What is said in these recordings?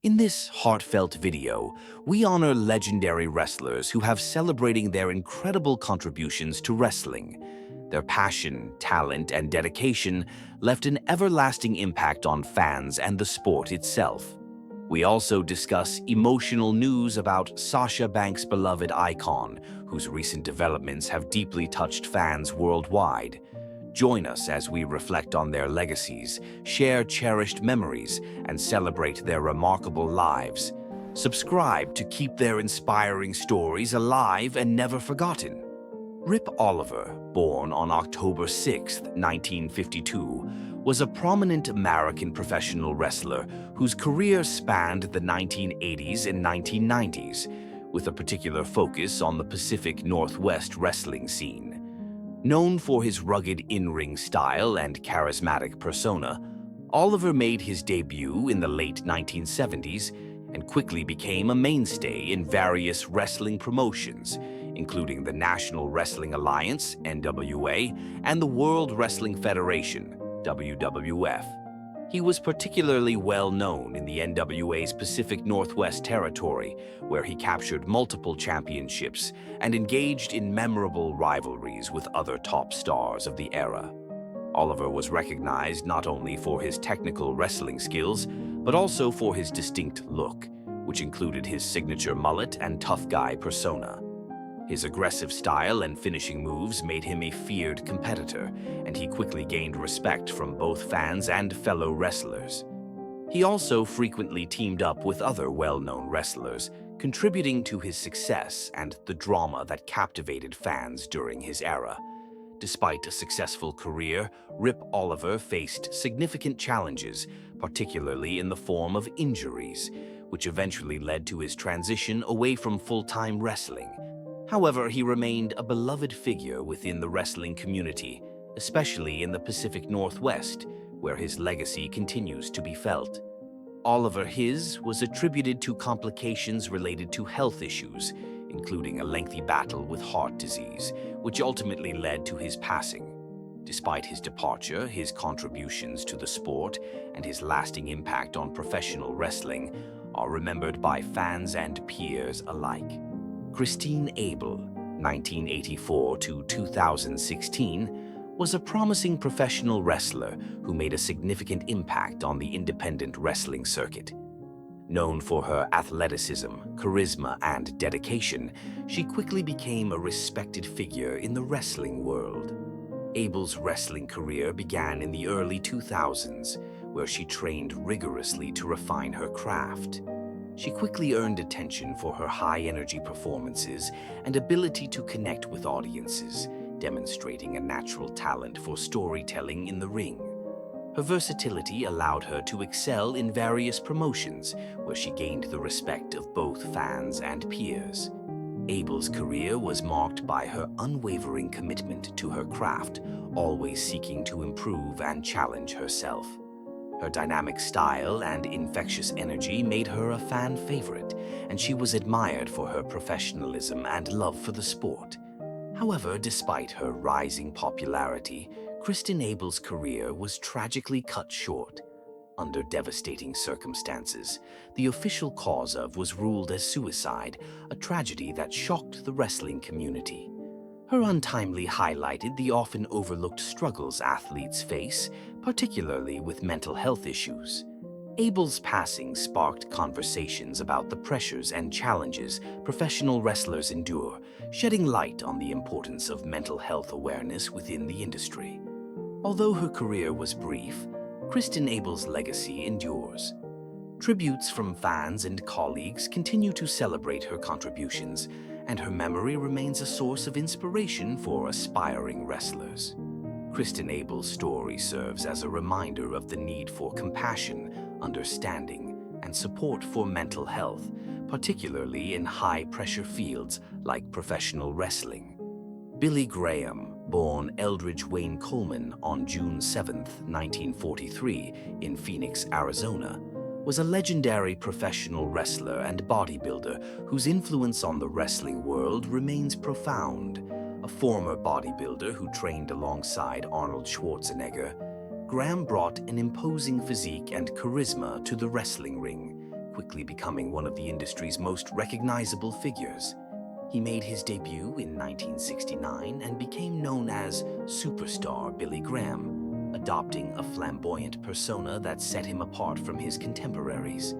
In this heartfelt video, we honor legendary wrestlers who have celebrating their incredible contributions to wrestling. Their passion, talent, and dedication left an everlasting impact on fans and the sport itself. We also discuss emotional news about Sasha Banks' beloved icon, whose recent developments have deeply touched fans worldwide. Join us as we reflect on their legacies, share cherished memories, and celebrate their remarkable lives. Subscribe to keep their inspiring stories alive and never forgotten. Rip Oliver, born on October 6, 1952, was a prominent American professional wrestler whose career spanned the 1980s and 1990s, with a particular focus on the Pacific Northwest wrestling scene. Known for his rugged in-ring style and charismatic persona, Oliver made his debut in the late 1970s and quickly became a mainstay in various wrestling promotions, including the National Wrestling Alliance, NWA, and the World Wrestling Federation, WWF. He was particularly well known in the NWA's Pacific Northwest territory, where he captured multiple championships and engaged in memorable rivalries with other top stars of the era. Oliver was recognized not only for his technical wrestling skills, but also for his distinct look, which included his signature mullet and tough guy persona. His aggressive style and finishing moves made him a feared competitor, and he quickly gained respect from both fans and fellow wrestlers. He also frequently teamed up with other well-known wrestlers, contributing to his success and the drama that captivated fans during his era. Despite a successful career, Rip Oliver faced significant challenges, particularly in the form of injuries, which eventually led to his transition away from full-time wrestling. However, he remained a beloved figure within the wrestling community, especially in the Pacific Northwest, where his legacy continues to be felt. Oliver was attributed to complications related to health issues, including a lengthy battle with heart disease, which ultimately led to his passing. Despite his departure, his contributions to the sport and his lasting impact on professional wrestling are remembered by fans and peers alike. Christine Abel, 1984 to 2016, was a promising professional wrestler who made a significant impact on the independent wrestling circuit. Known for her athleticism, charisma, and dedication, she quickly became a respected figure in the wrestling world. Abel's wrestling career began in the early 2000s, where she trained rigorously to refine her craft. She quickly earned attention for her high-energy performances and ability to connect with audiences, demonstrating a natural talent for storytelling in the ring. Her versatility allowed her to excel in various promotions, where she gained the respect of both fans and peers. Abel's career was marked by her unwavering commitment to her craft, always seeking to improve and challenge herself. Her dynamic style and infectious energy made her a fan favorite, and she was admired for her professionalism and love for the sport. However, despite her rising popularity, Christine Abel's career was tragically cut short. Under devastating circumstances, the official cause was ruled as suicide, a tragedy that shocked the wrestling community. Her untimely highlighted the often overlooked struggles athletes face, particularly with mental health issues. Abel's passing sparked conversations about the pressures and challenges professional wrestlers endure, shedding light on the importance of mental health awareness within the industry. Although her career was brief, Christine Abel's legacy endures. Tributes from fans and colleagues continue to celebrate her contributions, and her memory remains a source of inspiration for aspiring wrestlers. Christine Abel's story serves as a reminder of the need for compassion, understanding, and support for mental health, particularly in high-pressure fields like professional wrestling. Billy Graham, born Eldridge Wayne Coleman on June 7, 1943, in Phoenix, Arizona, was a legendary professional wrestler and bodybuilder whose influence on the wrestling world remains profound. A former bodybuilder who trained alongside Arnold Schwarzenegger, Graham brought an imposing physique and charisma to the wrestling ring, quickly becoming one of the industry's most recognizable figures. He made his debut in 1969 and became known as Superstar Billy Graham, adopting a flamboyant persona that set him apart from his contemporaries.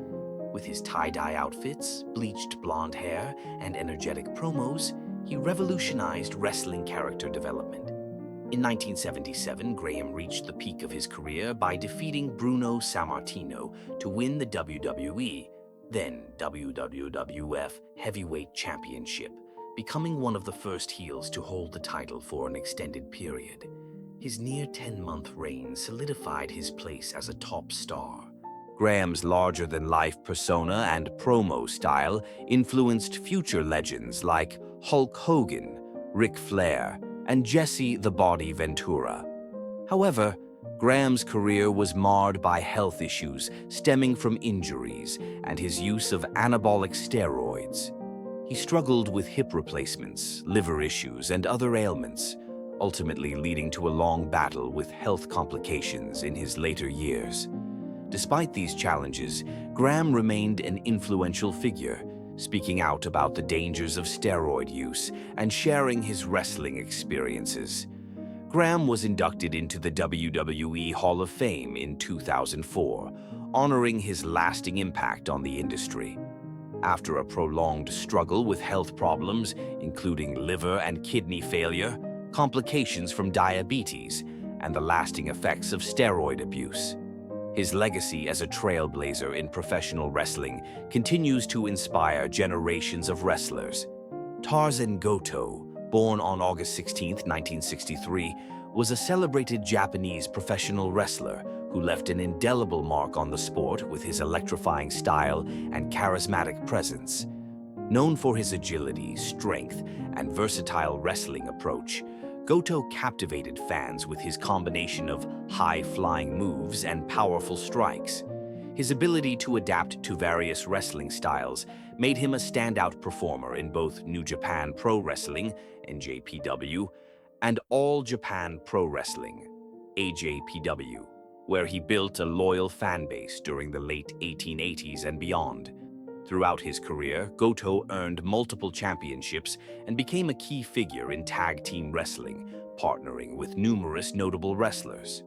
With his tie-dye outfits, bleached blonde hair, and energetic promos, he revolutionized wrestling character development. In 1977, Graham reached the peak of his career by defeating Bruno Sammartino to win the WWE, then WWF Heavyweight Championship, becoming one of the first heels to hold the title for an extended period. His near 10-month reign solidified his place as a top star. Graham's larger-than-life persona and promo style influenced future legends like Hulk Hogan, Ric Flair, and Jesse the Body Ventura. However, Graham's career was marred by health issues stemming from injuries and his use of anabolic steroids. He struggled with hip replacements, liver issues, and other ailments, ultimately leading to a long battle with health complications in his later years. Despite these challenges, Graham remained an influential figure, speaking out about the dangers of steroid use and sharing his wrestling experiences. Graham was inducted into the WWE Hall of Fame in 2004, honoring his lasting impact on the industry. After a prolonged struggle with health problems, including liver and kidney failure, complications from diabetes, and the lasting effects of steroid abuse, his legacy as a trailblazer in professional wrestling continues to inspire generations of wrestlers. Tarzan Goto, born on August 16, 1963, was a celebrated Japanese professional wrestler who left an indelible mark on the sport with his electrifying style and charismatic presence. Known for his agility, strength, and versatile wrestling approach, Goto captivated fans with his combination of high-flying moves and powerful strikes. His ability to adapt to various wrestling styles made him a standout performer in both New Japan Pro Wrestling, NJPW, and All Japan Pro Wrestling, AJPW, where he built a loyal fan base during the late 1880s and beyond. Throughout his career, Goto earned multiple championships and became a key figure in tag team wrestling, partnering with numerous notable wrestlers.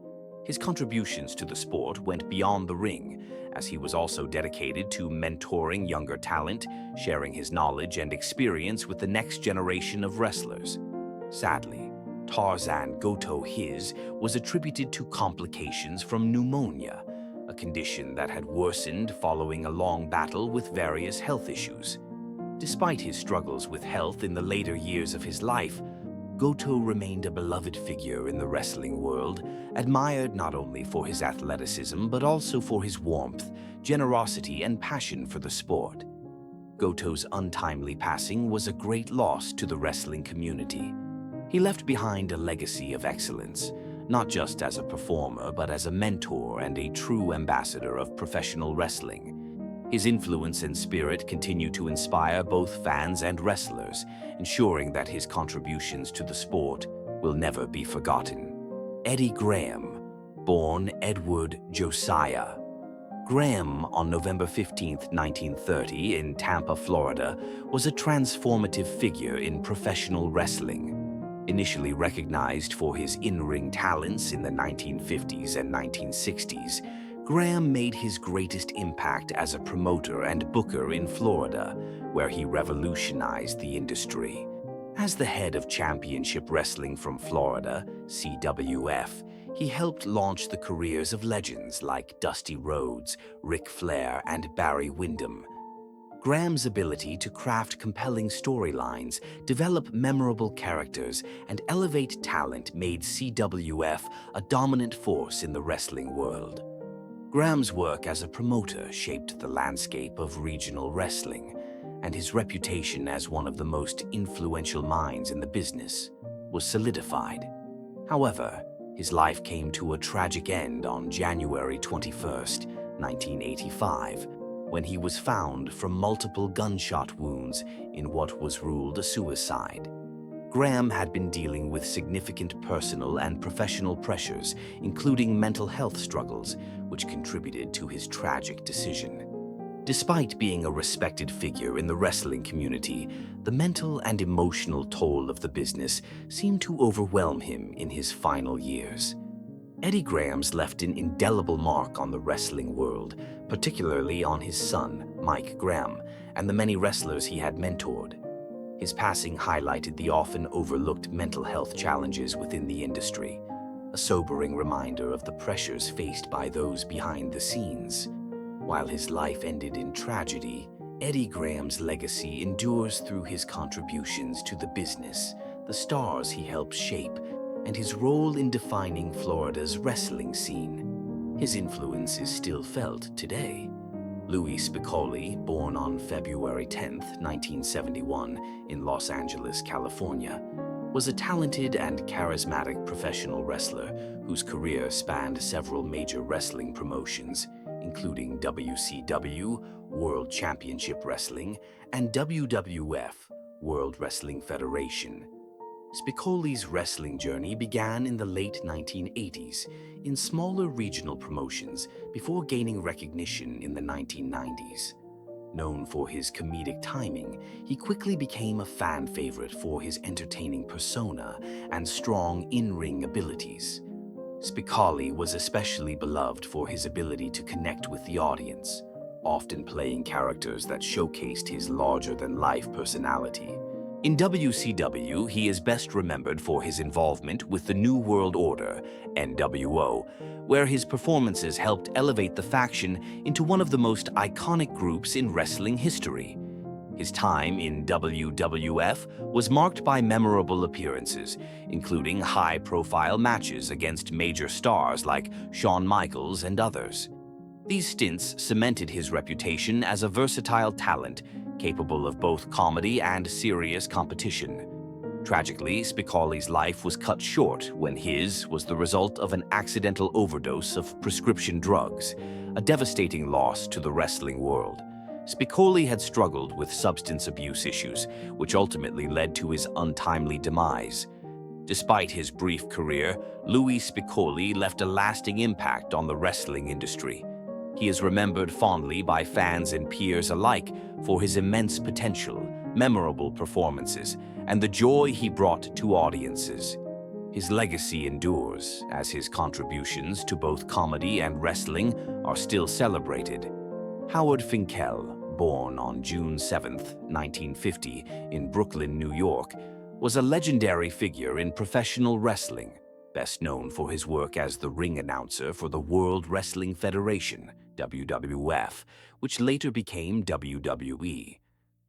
His contributions to the sport went beyond the ring, as he was also dedicated to mentoring younger talent, sharing his knowledge and experience with the next generation of wrestlers. Sadly, Tarzan Goto his was attributed to complications from pneumonia, a condition that had worsened following a long battle with various health issues. Despite his struggles with health in the later years of his life, Goto remained a beloved figure in the wrestling world, admired not only for his athleticism but also for his warmth, generosity, and passion for the sport. Goto's untimely passing was a great loss to the wrestling community. He left behind a legacy of excellence, not just as a performer, but as a mentor and a true ambassador of professional wrestling. His influence and spirit continue to inspire both fans and wrestlers, ensuring that his contributions to the sport will never be forgotten. Eddie Graham, born Edward Josiah Graham on November 15, 1930, in Tampa, Florida, was a transformative figure in professional wrestling. Initially recognized for his in-ring talents in the 1950s and 1960s, Graham made his greatest impact as a promoter and booker in Florida, where he revolutionized the industry. As the head of Championship Wrestling from Florida, CWF, he helped launch the careers of legends like Dusty Rhodes, Ric Flair, and Barry Windham. Graham's ability to craft compelling storylines, develop memorable characters, and elevate talent made CWF a dominant force in the wrestling world. Graham's work as a promoter shaped the landscape of regional wrestling, and his reputation as one of the most influential minds in the business was solidified. However, his life came to a tragic end on January 21, 1985, when he was found from multiple gunshot wounds in what was ruled a suicide. Graham had been dealing with significant personal and professional pressures, including mental health struggles, which contributed to his tragic decision. Despite being a respected figure in the wrestling community, the mental and emotional toll of the business seemed to overwhelm him in his final years. Eddie Graham's left an indelible mark on the wrestling world, particularly on his son, Mike Graham, and the many wrestlers he had mentored. His passing highlighted the often overlooked mental health challenges within the industry, a sobering reminder of the pressures faced by those behind the scenes. While his life ended in tragedy, Eddie Graham's legacy endures through his contributions to the business, the stars he helped shape, and his role in defining Florida's wrestling scene. His influence is still felt today. Louis Spicolli, born on February 10, 1971, in Los Angeles, California, was a talented and charismatic professional wrestler whose career spanned several major wrestling promotions, including WCW, World Championship Wrestling, and WWF, World Wrestling Federation. Spicolli's wrestling journey began in the late 1980s in smaller regional promotions before gaining recognition in the 1990s. Known for his comedic timing, he quickly became a fan favorite for his entertaining persona and strong in-ring abilities. Spicolli was especially beloved for his ability to connect with the audience, often playing characters that showcased his larger-than-life personality. In WCW, he is best remembered for his involvement with the New World Order, NWO, where his performances helped elevate the faction into one of the most iconic groups in wrestling history. His time in WWF was marked by memorable appearances, including high-profile matches against major stars like Shawn Michaels and others. These stints cemented his reputation as a versatile talent, capable of both comedy and serious competition. Tragically, Spicolli's life was cut short when his was the result of an accidental overdose of prescription drugs, a devastating loss to the wrestling world. Spicolli had struggled with substance abuse issues, which ultimately led to his untimely demise. Despite his brief career, Louis Spicolli left a lasting impact on the wrestling industry. He is remembered fondly by fans and peers alike for his immense potential, memorable performances, and the joy he brought to audiences. His legacy endures, as his contributions to both comedy and wrestling are still celebrated. Howard Finkel, born on June 7, 1950, in Brooklyn, New York, was a legendary figure in professional wrestling, best known for his work as the ring announcer for the World Wrestling Federation, WWF, which later became WWE.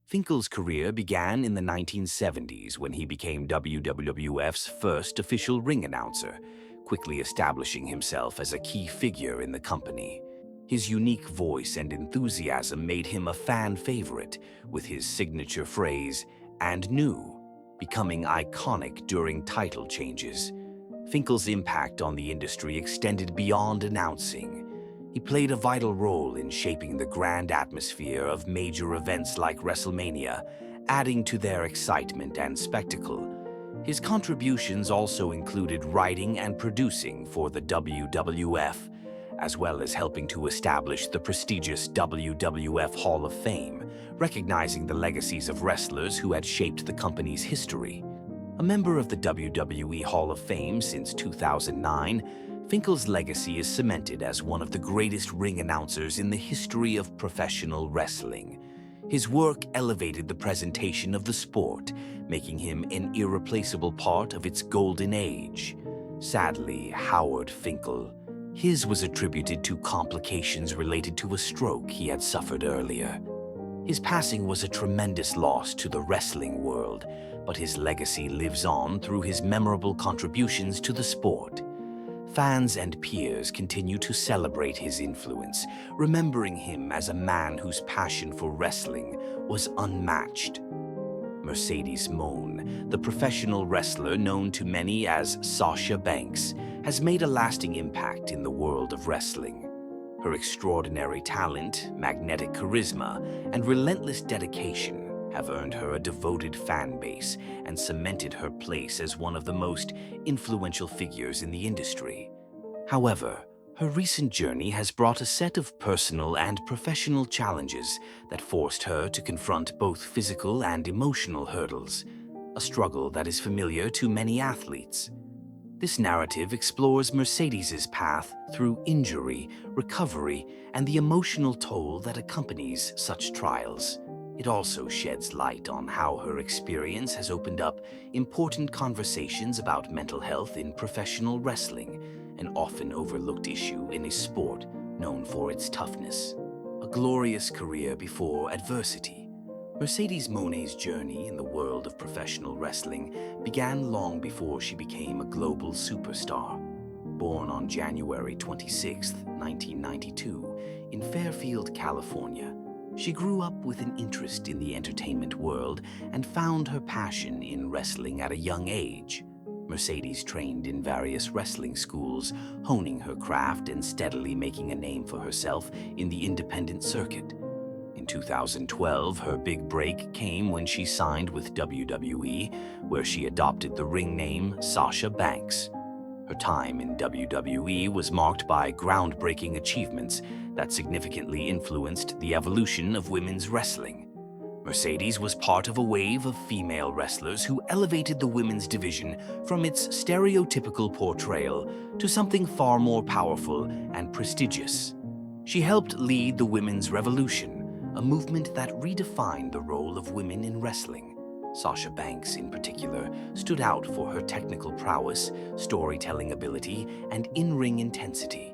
Finkel's career began in the 1970s when he became WWF's first official ring announcer, quickly establishing himself as a key figure in the company. His unique voice and enthusiasm made him a fan favorite, with his signature phrase, "and new," becoming iconic during title changes. Finkel's impact on the industry extended beyond announcing. He played a vital role in shaping the grand atmosphere of major events like WrestleMania, adding to their excitement and spectacle. His contributions also included writing and producing for the WWF, as well as helping to establish the prestigious WWF Hall of Fame, recognizing the legacies of wrestlers who had shaped the company's history. A member of the WWE Hall of Fame since 2009, Finkel's legacy is cemented as one of the greatest ring announcers in the history of professional wrestling. His work elevated the presentation of the sport, making him an irreplaceable part of its golden age. Sadly, Howard Finkel, his was attributed to complications related to a stroke he had suffered earlier. His passing was a tremendous loss to the wrestling world, but his legacy lives on through his memorable contributions to the sport. Fans and peers continue to celebrate his influence, remembering him as a man whose passion for wrestling was unmatched. Mercedes Moné, the professional wrestler known to many as Sasha Banks, has made a lasting impact in the world of wrestling. Her extraordinary talent, magnetic charisma, and relentless dedication have earned her a devoted fan base and cemented her place as one of the most influential figures in the industry. However, Her recent journey has brought a set of personal and professional challenges that forced her to confront both physical and emotional hurdles, a struggle that is familiar to many athletes. This narrative explores Mercedes's path through injury, recovery, and the emotional toll that accompanies such trials. It also sheds light on how her experience has opened up important conversations about mental health in professional wrestling, an often overlooked issue in a sport known for its toughness. A glorious career before adversity. Mercedes Moné's journey in the world of professional wrestling began long before she became a global superstar. Born on January 26, 1992, in Fairfield, California, she grew up with an interest in the entertainment world and found her passion in wrestling at a young age. Mercedes trained in various wrestling schools, honing her craft and steadily making a name for herself in the independent circuit. In 2012, her big break came when she signed with WWE, where she adopted the ring name Sasha Banks. Her time in WWE was marked by groundbreaking achievements that significantly influenced the evolution of women's wrestling. Mercedes was part of a wave of female wrestlers who elevated the women's division from its stereotypical portrayal to something far more powerful and prestigious. She helped lead the women's revolution, a movement that redefined the role of women in wrestling. Sasha Banks, in particular, stood out for her technical prowess, storytelling ability, and in-ring intensity.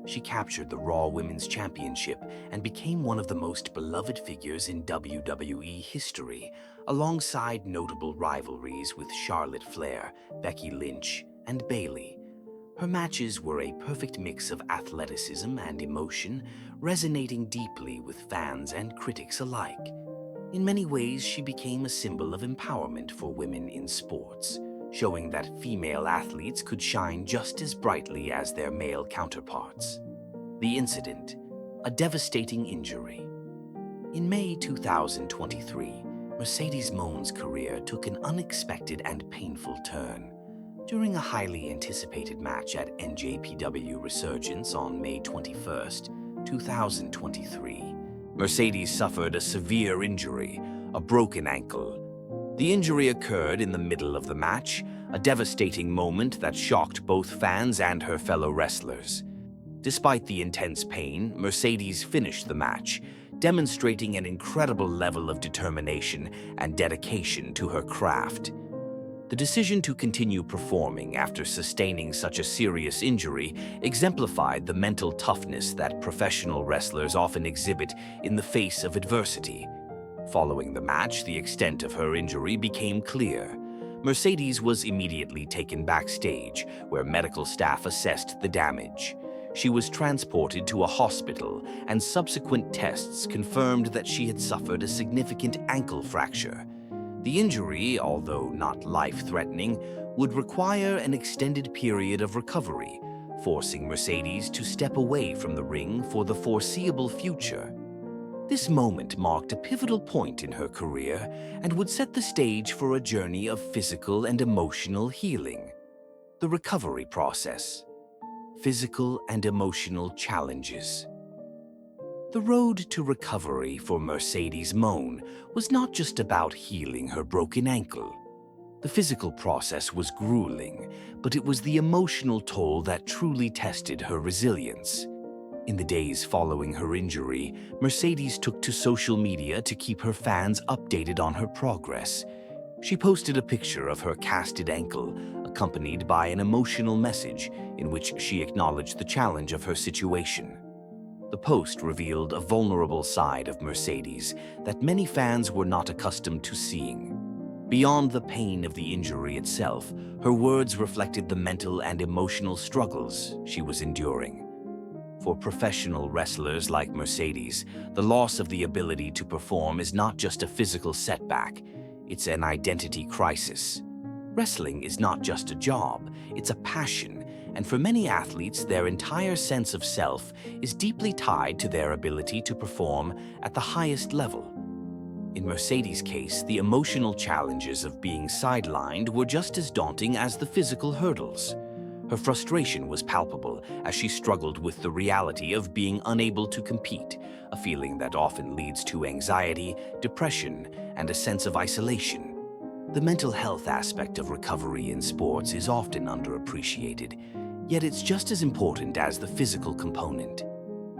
She captured the Raw Women's Championship and became one of the most beloved figures in WWE history, alongside notable rivalries with Charlotte Flair, Becky Lynch, and Bayley. Her matches were a perfect mix of athleticism and emotion, resonating deeply with fans and critics alike. In many ways, she became a symbol of empowerment for women in sports, showing that female athletes could shine just as brightly as their male counterparts. The incident: a devastating injury. In May 2023, Mercedes Moné's career took an unexpected and painful turn. During a highly anticipated match at NJPW Resurgence on May 21, 2023, Mercedes suffered a severe injury, a broken ankle. The injury occurred in the middle of the match, a devastating moment that shocked both fans and her fellow wrestlers. Despite the intense pain, Mercedes finished the match, demonstrating an incredible level of determination and dedication to her craft. The decision to continue performing after sustaining such a serious injury exemplified the mental toughness that professional wrestlers often exhibit in the face of adversity. Following the match, the extent of her injury became clear. Mercedes was immediately taken backstage, where medical staff assessed the damage. She was transported to a hospital, and subsequent tests confirmed that she had suffered a significant ankle fracture. The injury, although not life-threatening, would require an extended period of recovery, forcing Mercedes to step away from the ring for the foreseeable future. This moment marked a pivotal point in her career and would set the stage for a journey of physical and emotional healing. The recovery process. Physical and emotional challenges. The road to recovery for Mercedes Moné was not just about healing her broken ankle. The physical process was grueling, but it was the emotional toll that truly tested her resilience. In the days following her injury, Mercedes took to social media to keep her fans updated on her progress. She posted a picture of her casted ankle, accompanied by an emotional message in which she acknowledged the challenge of her situation. The post revealed a vulnerable side of Mercedes that many fans were not accustomed to seeing. Beyond the pain of the injury itself, her words reflected the mental and emotional struggles she was enduring. For professional wrestlers like Mercedes, the loss of the ability to perform is not just a physical setback, it's an identity crisis. Wrestling is not just a job, it's a passion, and for many athletes, their entire sense of self is deeply tied to their ability to perform at the highest level. In Mercedes' case, the emotional challenges of being sidelined were just as daunting as the physical hurdles. Her frustration was palpable as she struggled with the reality of being unable to compete, a feeling that often leads to anxiety, depression, and a sense of isolation. The mental health aspect of recovery in sports is often underappreciated, yet it's just as important as the physical component.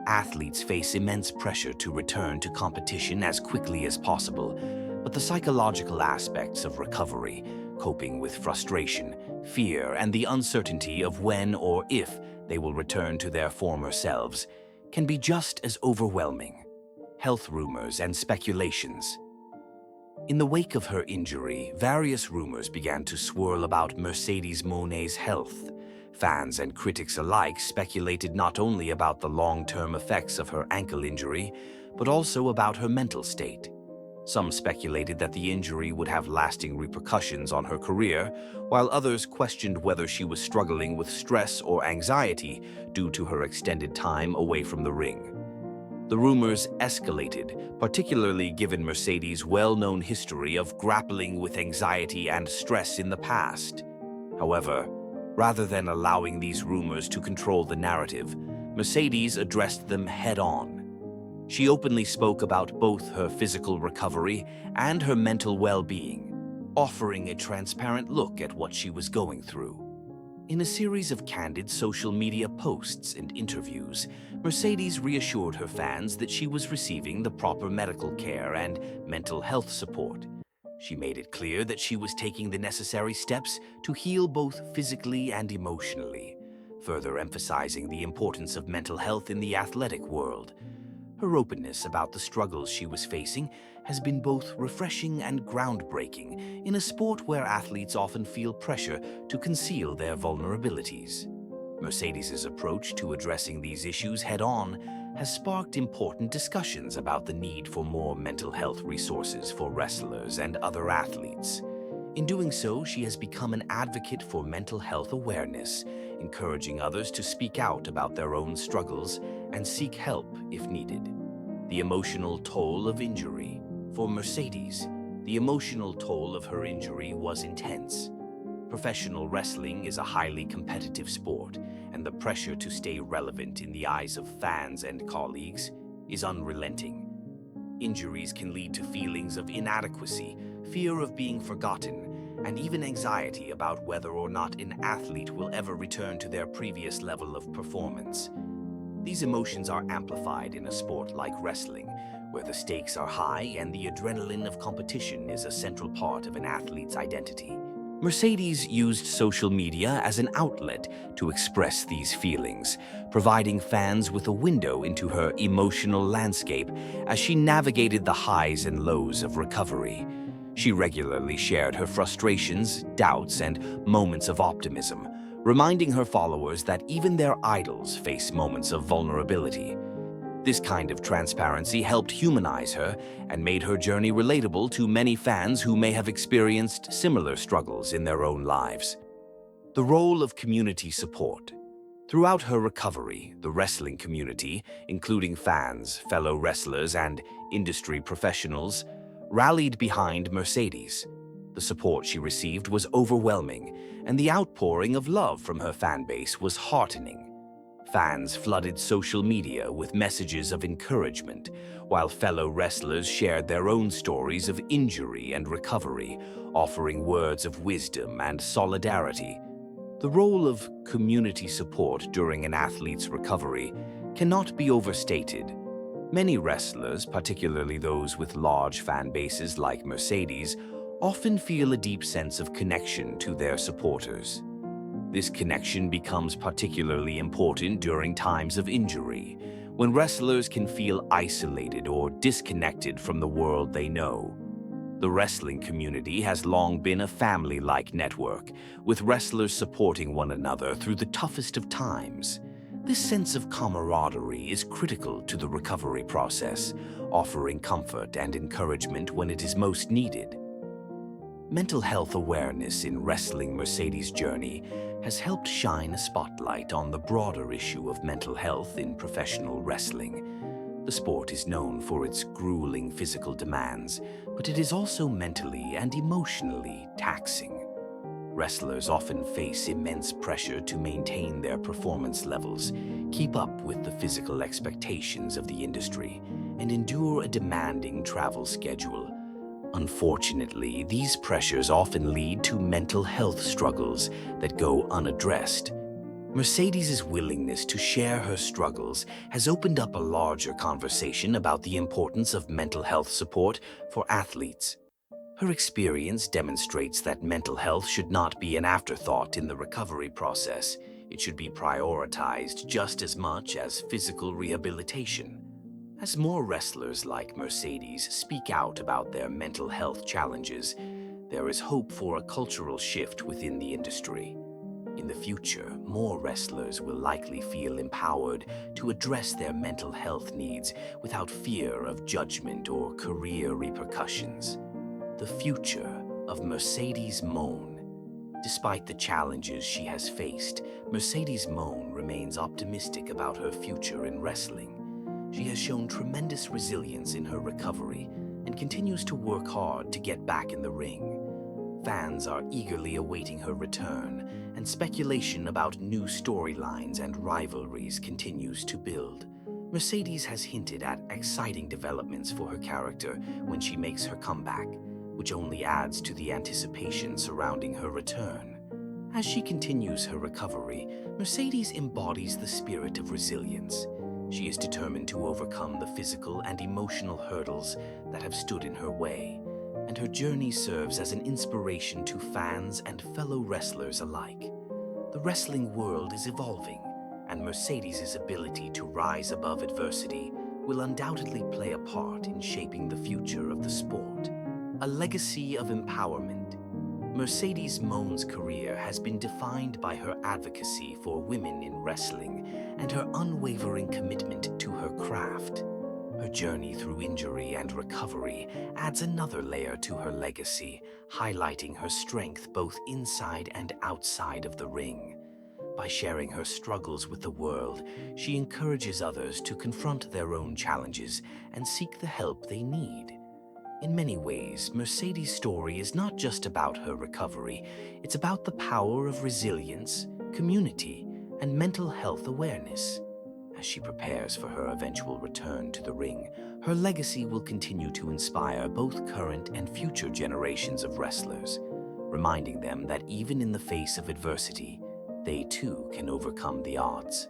Athletes face immense pressure to return to competition as quickly as possible, but the psychological aspects of recovery, coping with frustration, fear, and the uncertainty of when or if they will return to their former selves, can be just as overwhelming. Health rumors and speculations. In the wake of her injury, various rumors began to swirl about Mercedes Moné's health. Fans and critics alike speculated not only about the long-term effects of her ankle injury, but also about her mental state. Some speculated that the injury would have lasting repercussions on her career, while others questioned whether she was struggling with stress or anxiety due to her extended time away from the ring. The rumors escalated, particularly given Mercedes' well-known history of grappling with anxiety and stress in the past. However, rather than allowing these rumors to control the narrative, Mercedes addressed them head-on. She openly spoke about both her physical recovery and her mental well-being, offering a transparent look at what she was going through. In a series of candid social media posts and interviews, Mercedes reassured her fans that she was receiving the proper medical care and mental health support. She made it clear that she was taking the necessary steps to heal both physically and emotionally, further emphasizing the importance of mental health in the athletic world. Her openness about the struggles she was facing has been both refreshing and groundbreaking in a sport where athletes often feel pressure to conceal their vulnerabilities. Mercedes's approach to addressing these issues head-on has sparked important discussions about the need for more mental health resources for wrestlers and other athletes. In doing so, she has become an advocate for mental health awareness, encouraging others to speak out about their own struggles and seek help if needed. The emotional toll of injury. For Mercedes, the emotional toll of her injury was intense. Professional wrestling is a highly competitive sport, and the pressure to stay relevant in the eyes of fans and colleagues is unrelenting. Injuries can lead to feelings of inadequacy, fear of being forgotten, and even anxiety about whether or not an athlete will ever return to their previous level of performance. These emotions are amplified in a sport like wrestling, where the stakes are high and the adrenaline of competition is a central part of an athlete's identity. Mercedes used social media as an outlet to express these feelings, providing fans with a window into her emotional landscape as she navigated the highs and lows of recovery. She regularly shared her frustrations, doubts, and moments of optimism, reminding her followers that even their idols face moments of vulnerability. This kind of transparency helped humanize her and made her journey relatable to many fans who may have experienced similar struggles in their own lives. The role of community support. Throughout her recovery, the wrestling community, including fans, fellow wrestlers, and industry professionals, rallied behind Mercedes. The support she received was overwhelming, and the outpouring of love from her fanbase was heartening. Fans flooded social media with messages of encouragement, while fellow wrestlers shared their own stories of injury and recovery, offering words of wisdom and solidarity. The role of community support during an athlete's recovery cannot be overstated. Many wrestlers, particularly those with large fan bases like Mercedes, often feel a deep sense of connection to their supporters. This connection becomes particularly important during times of injury, when wrestlers can feel isolated or disconnected from the world they know. The wrestling community has long been a family-like network, with wrestlers supporting one another through the toughest of times. This sense of camaraderie is critical to the recovery process, offering comfort and encouragement when it is most needed. Mental health awareness in wrestling Mercedes' journey has helped shine a spotlight on the broader issue of mental health in professional wrestling. The sport is known for its grueling physical demands, but it is also mentally and emotionally taxing. Wrestlers often face immense pressure to maintain their performance levels, keep up with the physical expectations of the industry, and endure a demanding travel schedule. Unfortunately, these pressures often lead to mental health struggles that go unaddressed. Mercedes' willingness to share her struggles has opened up a larger conversation about the importance of mental health support for athletes. Her experience demonstrates that mental health should not be an afterthought in the recovery process. It should be prioritized just as much as physical rehabilitation. As more wrestlers like Mercedes speak out about their mental health challenges, there is hope for a cultural shift within the industry. In the future, more wrestlers will likely feel empowered to address their mental health needs without fear of judgment or career repercussions. The future of Mercedes Moan. Despite the challenges she has faced, Mercedes Moan remains optimistic about her future in wrestling. She has shown tremendous resilience in her recovery and continues to work hard to get back in the ring. Fans are eagerly awaiting her return, and speculation about new storylines and rivalries continues to build. Mercedes has hinted at exciting developments for her character when she makes her comeback, which only adds to the anticipation surrounding her return. As she continues her recovery, Mercedes embodies the spirit of resilience. She is determined to overcome the physical and emotional hurdles that have stood in her way, and her journey serves as an inspiration to fans and fellow wrestlers alike. The wrestling world is evolving, and Mercedes' ability to rise above adversity will undoubtedly play a part in shaping the future of the sport. A legacy of empowerment. Mercedes Moan's career has been defined by her advocacy for women in wrestling and her unwavering commitment to her craft. Her journey through injury and recovery adds another layer to her legacy, highlighting her strength both inside and outside of the ring. By sharing her struggles with the world, she encourages others to confront their own challenges and seek the help they need. In many ways, Mercedes' story is not just about her recovery, it's about the power of resilience, community, and mental health awareness. As she prepares for her eventual return to the ring, her legacy will continue to inspire both current and future generations of wrestlers, reminding them that even in the face of adversity, they too can overcome the odds.